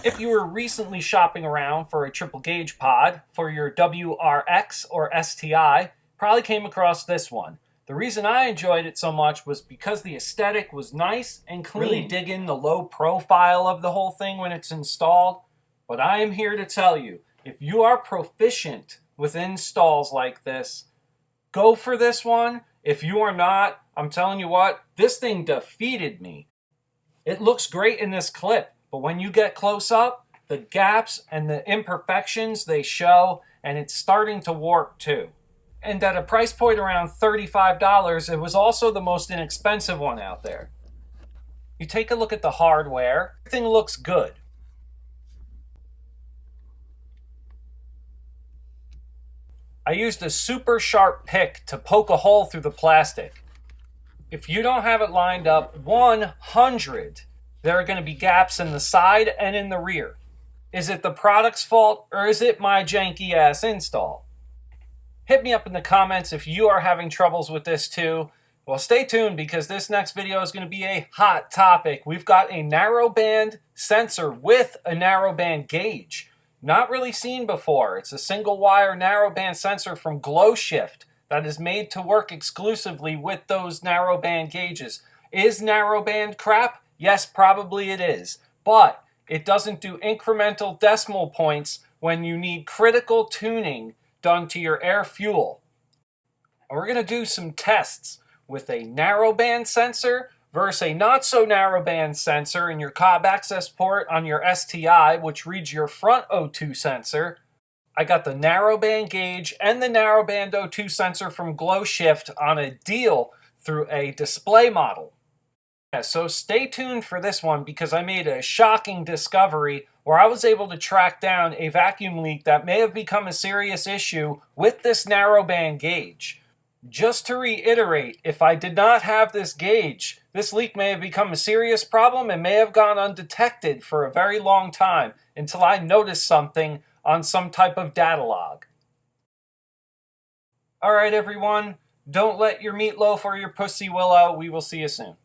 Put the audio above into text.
If you were recently shopping around for a triple gauge pod for your WRX or STi, probably came across this one. The reason I enjoyed it so much was because the aesthetic was nice and clean. Really dig in the low profile of the whole thing when it's installed. But I am here to tell you, if you are proficient with installs like this, go for this one. If you are not, I'm telling you what, this thing defeated me. It looks great in this clip, but when you get close up, the gaps and the imperfections they show, and it's starting to warp too. And at a price point around $35, it was also the most inexpensive one out there. You take a look at the hardware, everything looks good. I used a super sharp pick to poke a hole through the plastic. If you don't have it lined up 100, there are going to be gaps in the side and in the rear. Is it the product's fault or is it my janky ass install? Hit me up in the comments if you are having troubles with this too. Well, stay tuned because this next video is going to be a hot topic. We've got a narrowband sensor with a narrowband gauge. Not really seen before. It's a single wire narrowband sensor from GlowShift that is made to work exclusively with those narrowband gauges. Is narrowband crap? Yes, probably it is. But it doesn't do incremental decimal points when you need critical tuning done to your air fuel. And we're going to do some tests with a narrowband sensor versus a not so narrowband sensor in your cob access port on your STi, which reads your front O2 sensor. I got the narrowband gauge and the narrowband O2 sensor from GlowShift on a deal through a display model. Yeah, so stay tuned for this one because I made a shocking discovery where I was able to track down a vacuum leak that may have become a serious issue with this narrowband gauge. Just to reiterate, if I did not have this gauge, this leak may have become a serious problem and may have gone undetected for a very long time until I noticed something on some type of data log. Alright everyone, don't let your meatloaf or your pussy willow. We will see you soon.